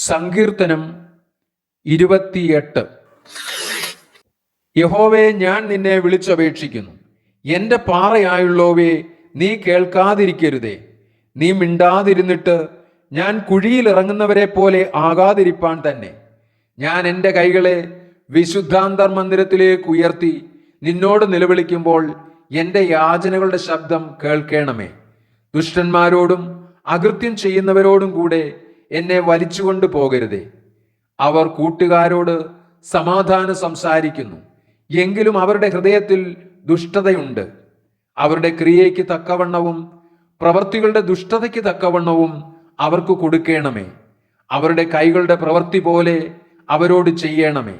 സങ്കീർത്തനം 28. യഹോവേ, ഞാൻ നിന്നെ വിളിച്ചപേക്ഷിക്കുന്നു. എൻ്റെ പാറയായുള്ളോവേ, നീ കേൾക്കാതിരിക്കരുതേ. നീ മിണ്ടാതിരുന്നിട്ട് ഞാൻ കുഴിയിൽ ഇറങ്ങുന്നവരെ പോലെ ആകാതിരിപ്പാൻ തന്നെ. ഞാൻ എൻ്റെ കൈകളെ വിശുദ്ധാന്തർ മന്ദിരത്തിലേക്ക് ഉയർത്തി നിന്നോട് നിലവിളിക്കുമ്പോൾ എൻ്റെ യാചനകളുടെ ശബ്ദം കേൾക്കണമേ. ദുഷ്ടന്മാരോടും അകൃത്യം ചെയ്യുന്നവരോടും കൂടെ എന്നെ വലിച്ചുകൊണ്ട് പോകരുതേ. അവർ കൂട്ടുകാരോട് സമാധാനം സംസാരിക്കുന്നു, എങ്കിലും അവരുടെ ഹൃദയത്തിൽ ദുഷ്ടതയുണ്ട്. അവരുടെ ക്രിയയ്ക്ക് തക്കവണ്ണവും പ്രവൃത്തികളുടെ ദുഷ്ടതയ്ക്ക് തക്കവണ്ണവും അവർക്ക് കൊടുക്കണമേ. അവരുടെ കൈകളുടെ പ്രവൃത്തി പോലെ അവരോട് ചെയ്യണമേ.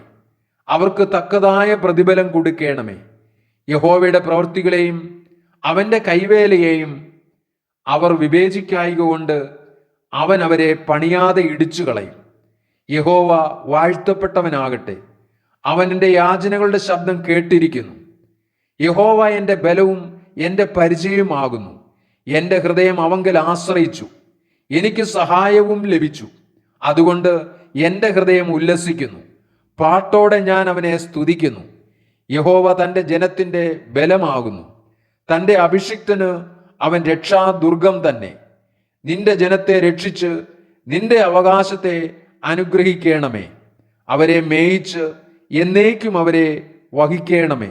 അവർക്ക് തക്കതായ പ്രതിഫലം കൊടുക്കണമേ. യഹോവയുടെ പ്രവൃത്തികളെയും അവന്റെ കൈവേലയെയും അവർ വിവേചിക്കായിക കൊണ്ട് അവൻ അവരെ പണിയാതെ ഇടിച്ചു കളയും. യഹോവ വാഴ്ത്തപ്പെട്ടവനാകട്ടെ. അവൻ എൻ്റെ യാചനകളുടെ ശബ്ദം കേട്ടിരിക്കുന്നു. യഹോവ എൻ്റെ ബലവും എൻ്റെ പരിചയവുമാകുന്നു. എൻ്റെ ഹൃദയം അവങ്കൽ ആശ്രയിച്ചു, എനിക്ക് സഹായവും ലഭിച്ചു. അതുകൊണ്ട് എൻ്റെ ഹൃദയം ഉല്ലസിക്കുന്നു, പാട്ടോടെ ഞാൻ അവനെ സ്തുതിക്കുന്നു. യഹോവ തൻ്റെ ജനത്തിൻ്റെ ബലമാകുന്നു, തൻ്റെ അഭിഷിക്തന് അവൻ രക്ഷാദുർഗം തന്നെ. നിന്റെ ജനത്തെ രക്ഷിച്ച് നിന്റെ അവകാശത്തെ അനുഗ്രഹിക്കണമേ. അവരെ മേയിച്ച് എന്നേക്കും അവരെ വഹിക്കണമേ.